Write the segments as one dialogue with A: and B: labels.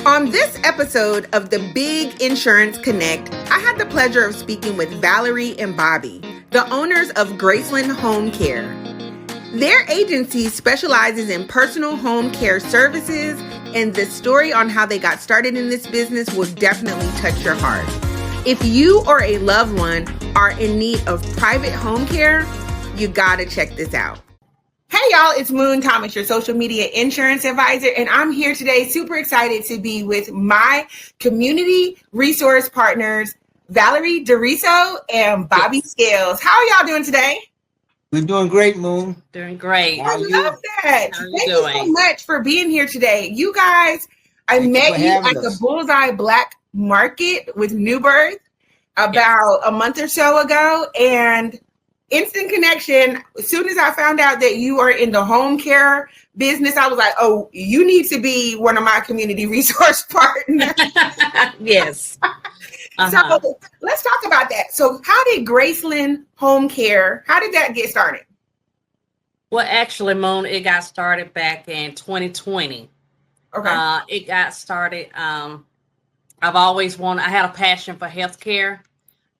A: On this episode of the Big Insurance Connect, I had the pleasure of speaking with Valerie and Bobby, the owners of Graceland Home Care. Their agency specializes in personal home care services, and the story on how they got started in this business will definitely touch your heart. If you or a loved one are in need of private home care, you gotta check this out. Hey y'all, it's Moon Thomas, your social media insurance advisor, and I'm here today super excited to be with my community resource partners, Valerie DeRiso and Bobby Scales. How are y'all doing today?
B: We're doing great, Moon.
C: Doing great.
A: I love that. Thank you so much for being here today. You guys, I met you at the Bullseye Black Market with New Birth about a month or so ago, and instant connection. As soon as I found out that you are in the home care business, I was like, oh, you need to be one of my community resource partners.
C: Yes.
A: So let's talk about that. So how did Graceland Home Care, how did that get started?
C: Well, actually, Moon, it got started back in 2020.
A: Okay.
C: It got started. I've always wanted, I had a passion for healthcare.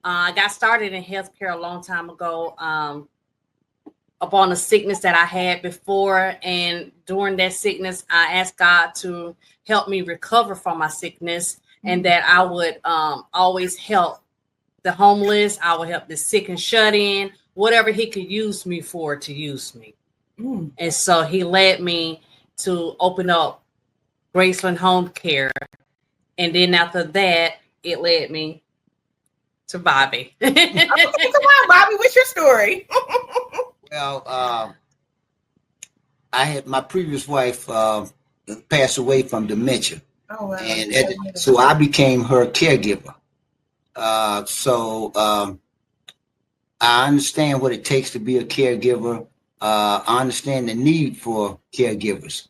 C: I got started in healthcare a long time ago upon a sickness that I had before. And during that sickness, I asked God to help me recover from my sickness, and that I would always help the homeless. I would help the sick and shut in, whatever he could use me for to use me. And so he led me to open up Graceland Home Care. And then after that, it led me to Bobby.
A: Okay, come on, Bobby, what's your story?
B: Well, I had my previous wife pass away from dementia.
A: Oh, wow.
B: And so I became her caregiver. So I understand what it takes to be a caregiver. I understand the need for caregivers.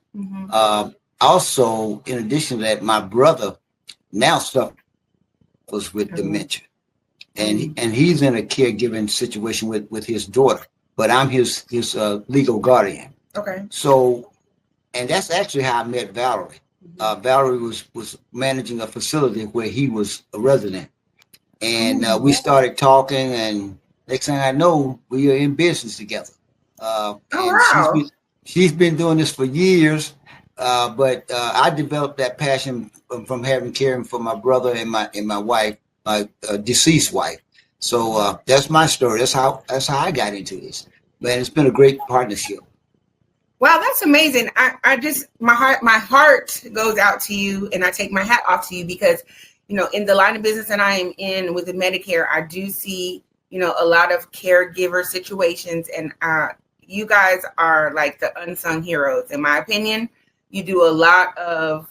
B: Also, in addition to that, my brother now suffers with dementia. And he's in a caregiving situation with his daughter, but I'm his legal guardian.
A: Okay.
B: So, and that's actually how I met Valerie. Valerie was managing a facility where he was a resident, and we started talking. And next thing I know, we are in business together.
A: Wow.
B: She's been doing this for years, but I developed that passion from caring for my brother and my wife. My deceased wife. So that's my story. That's how I got into this. Man, it's been a great partnership.
A: Wow, that's amazing. I just my heart goes out to you, and I take my hat off to you because, in the line of business that I am in with the Medicare, I do see, a lot of caregiver situations, and you guys are like the unsung heroes, in my opinion. You do a lot of,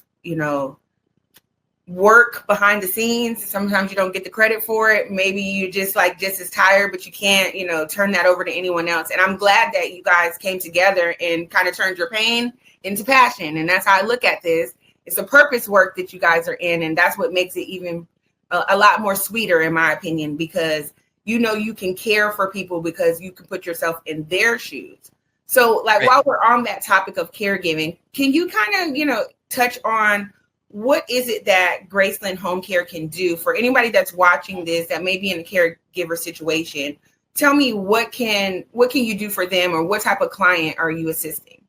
A: work behind the scenes. Sometimes you don't get the credit for it. Maybe you just as tired, but you can't, turn that over to anyone else. And I'm glad that you guys came together and kind of turned your pain into passion. And that's how I look at this. It's a purpose work that you guys are in. And that's what makes it even a lot more sweeter, in my opinion, because you can care for people because you can put yourself in their shoes. So while we're on that topic of caregiving, can you kind of, touch on what is it that Graceland Home Care can do for anybody that's watching this that may be in a caregiver situation? Tell me what can you do for them, or what type of client are you assisting?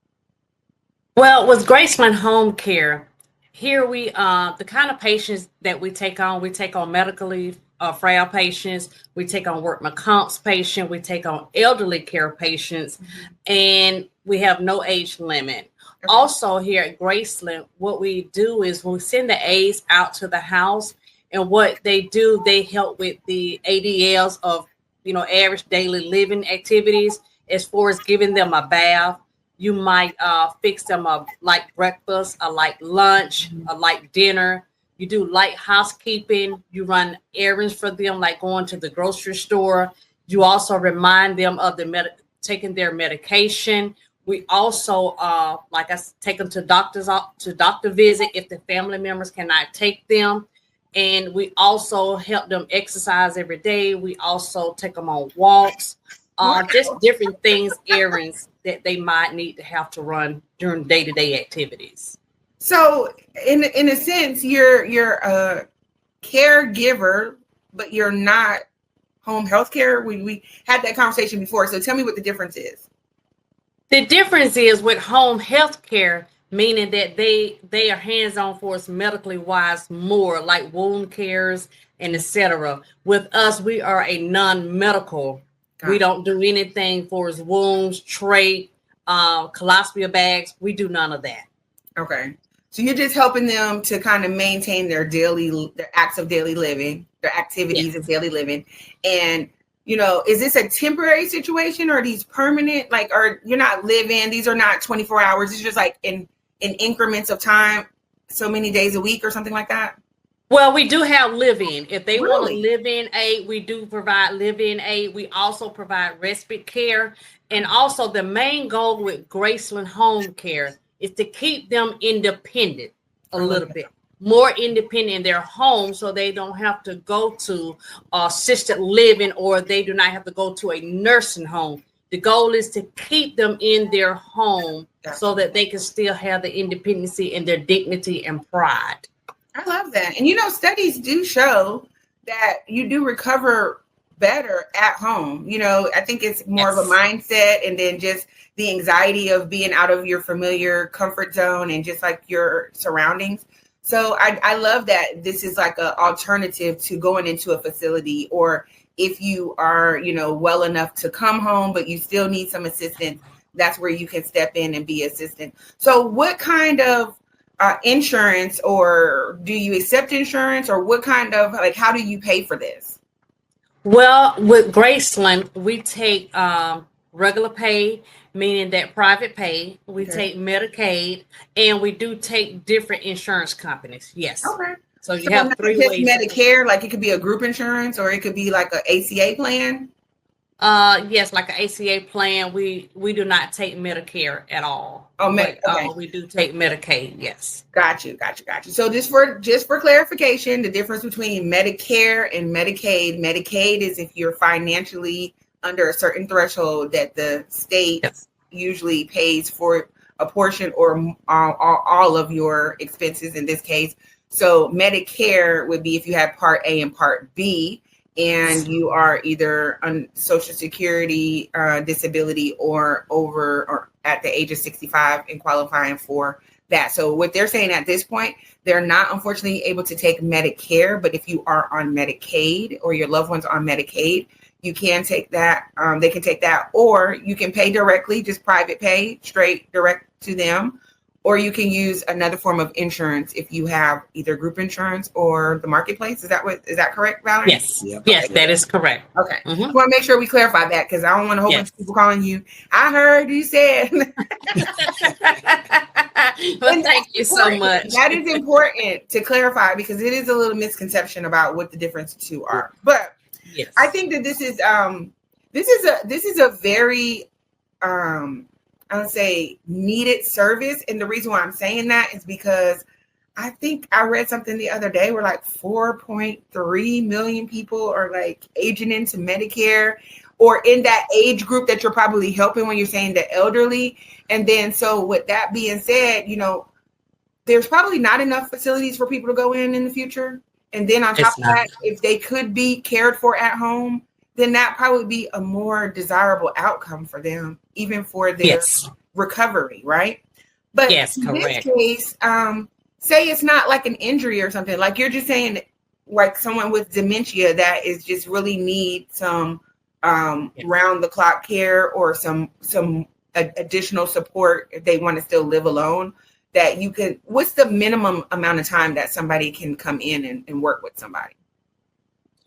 C: Well, with Graceland Home Care, here we the kind of patients that we take on medically frail patients, we take on workman comps patients, we take on elderly care patients, and we have no age limit. Also here at Graceland, what we do is we send the aides out to the house, and what they do, they help with the ADLs of, average daily living activities, as far as giving them a bath. You might fix them a light breakfast, a light lunch, a light dinner. You do light housekeeping. You run errands for them, like going to the grocery store. You also remind them of taking their medication. We also, take them to doctor visit if the family members cannot take them. And we also help them exercise every day. We also take them on walks, just different things, errands that they might need to have to run during day-to-day activities.
A: So in a sense, you're a caregiver, but you're not home health care. We had that conversation before. So tell me what the difference is.
C: The difference is with home health care, meaning that they are hands-on for us medically wise more, like wound cares and etc. With us, we are a non-medical. We don't do anything for his wounds, trach, colostomy bags. We do none of that.
A: Okay. So you're just helping them to kind of maintain their acts of daily living, their activities of daily living. And, is this a temporary situation or are these permanent? Like, or you're not living, these are not 24 hours. It's just like in increments of time, so many days a week or something like that?
C: Well, we do have live-in. If they want
A: Really?
C: to live-in aid, we do provide live-in aid. We also provide respite care. And also the main goal with Graceland Home Care is to keep them independent a little bit, more independent in their home so they don't have to go to assisted living or they do not have to go to a nursing home. The goal is to keep them in their home so that they can still have the independency and their dignity and pride.
A: I love that. And studies do show that you do recover better at home. I think it's more of a mindset and then just the anxiety of being out of your familiar comfort zone and just like your surroundings. So I love that this is like an alternative to going into a facility, or if you are, well enough to come home, but you still need some assistance, that's where you can step in and be assistant. So what kind of insurance, or do you accept insurance, or what kind of, like, how do you pay for this?
C: Well, with Graceland, we take regular pay, meaning that private pay. We take Medicaid, and we do take different insurance companies. Yes.
A: Okay.
C: So you have three ways.
A: Medicare, like it could be a group insurance, or it could be like an ACA plan.
C: Yes, like an ACA plan. We do not take Medicare at all.
A: Oh, okay.
C: We do take Medicaid. Yes. Got you.
A: So just for clarification, the difference between Medicare and Medicaid. Medicaid is if you're financially under a certain threshold that the state usually pays for a portion or all of your expenses in this case. So Medicare would be if you have Part A and Part B, and you are either on Social Security, disability, or over or at the age of 65 and qualifying for that. So what they're saying at this point, they're not unfortunately able to take Medicare, but if you are on Medicaid or your loved ones are on Medicaid, you can take that. They can take that, or you can pay directly, just private pay, straight direct to them. Or you can use another form of insurance if you have either group insurance or the marketplace. Is that correct, Valerie?
C: Yes. Yep. Yes, that is correct.
A: Okay. I want to make sure we clarify that because I don't want a whole bunch of people calling you. I heard you said.
C: Well, thank you so much.
A: That is important to clarify because it is a little misconception about what the difference two are. But yes, I think that this is a very I would say needed service. And the reason why I'm saying that is because I think I read something the other day where like 4.3 million people are like aging into Medicare or in that age group that you're probably helping when you're saying the elderly. And then so with that being said, there's probably not enough facilities for people to go in the future. And then on top of that, if they could be cared for at home, then that probably would be a more desirable outcome for them, even for their recovery, right? But in this case, say it's not like an injury or something, like you're just saying, like someone with dementia that is just really need some round the clock care or some additional support if they want to still live alone, that you can, what's the minimum amount of time that somebody can come in and work with somebody?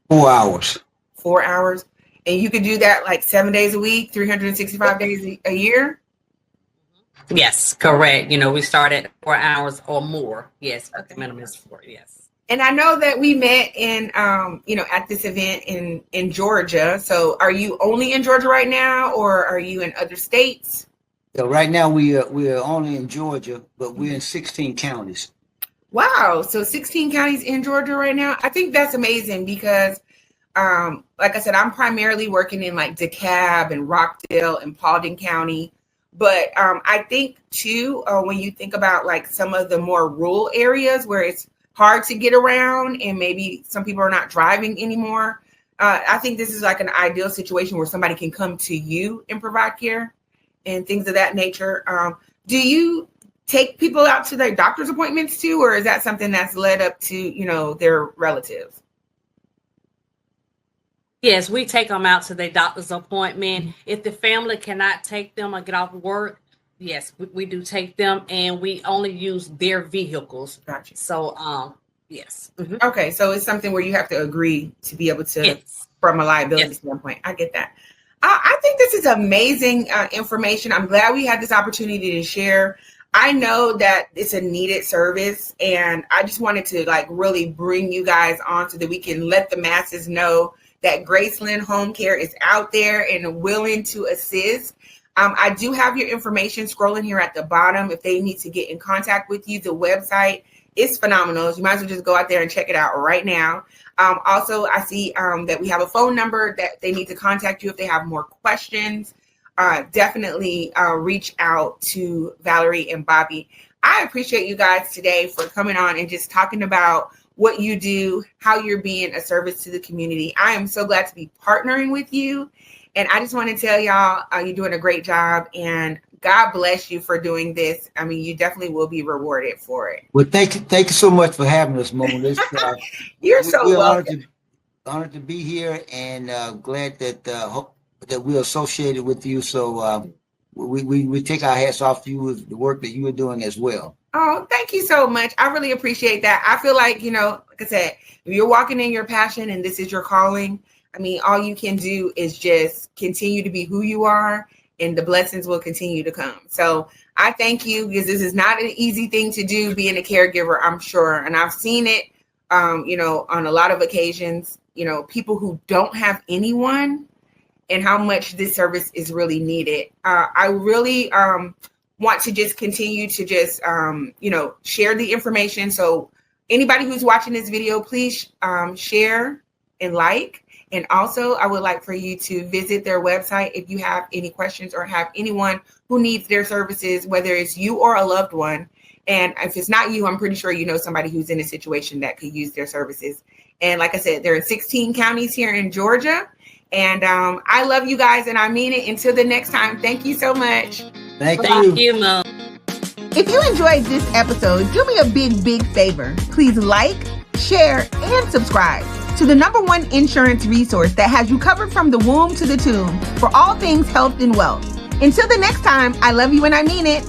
B: 4 hours.
A: 4 hours, and you could do that like 7 days a week, 365 days a year.
C: Yes, correct. We start at 4 hours or more. Yes, the minimum is 4. Yes.
A: And I know that we met in, at this event in Georgia. So, are you only in Georgia right now, or are you in other states?
B: So right now we are only in Georgia, but we're in 16 counties.
A: Wow, so 16 counties in Georgia right now. I think that's amazing because. Like I said, I'm primarily working in like DeKalb and Rockdale and Paulding County. But I think too, when you think about like some of the more rural areas where it's hard to get around and maybe some people are not driving anymore, I think this is like an ideal situation where somebody can come to you and provide care and things of that nature. Do you take people out to their doctor's appointments too, or is that something that's led up to, you know, their relatives?
C: Yes, we take them out to their doctor's appointment. If the family cannot take them or get off work, yes, we do take them, and we only use their vehicles.
A: Gotcha.
C: So, yes.
A: Okay, so it's something where you have to agree to be able to,
C: Yes.
A: from a liability standpoint. I get that. I think this is amazing information. I'm glad we had this opportunity to share. I know that it's a needed service, and I just wanted to like really bring you guys on so that we can let the masses know that Graceland Home Care is out there and willing to assist. I do have your information scrolling here at the bottom. If they need to get in contact with you, the website is phenomenal. You might as well just go out there and check it out right now. Also, I see that we have a phone number that they need to contact you if they have more questions. Definitely reach out to Valerie and Bobby. I appreciate you guys today for coming on and just talking about what you do, how you're being a service to the community. I am so glad to be partnering with you. And I just want to tell y'all, you're doing a great job, and God bless you for doing this. I mean, you definitely will be rewarded for it.
B: Well, thank you so much for having us, Mona.
A: You're so
B: we're
A: welcome.
B: honored to be here, and glad that that we're associated with you. So we take our hats off to you with the work that you are doing as well.
A: Oh, thank you so much. I really appreciate that. I feel like, you know, like I said, if you're walking in your passion and this is your calling, I mean, all you can do is just continue to be who you are, and the blessings will continue to come. So I thank you, because this is not an easy thing to do, being a caregiver, I'm sure. And I've seen it, you know, on a lot of occasions, you know, people who don't have anyone, and how much this service is really needed. I really want to just continue to just, you know, share the information. So anybody who's watching this video, please share and like. And also, I would like for you to visit their website if you have any questions or have anyone who needs their services, whether it's you or a loved one. And if it's not you, I'm pretty sure you know somebody who's in a situation that could use their services. And like I said, there are 16 counties here in Georgia. And I love you guys, and I mean it. Until the next time, thank you so much.
B: Thank
C: you, Mom.
A: If you enjoyed this episode, do me a big favor. Please like, share, and subscribe to the #1 insurance resource that has you covered from the womb to the tomb for all things health and wealth. Until the next time, I love you and I mean it.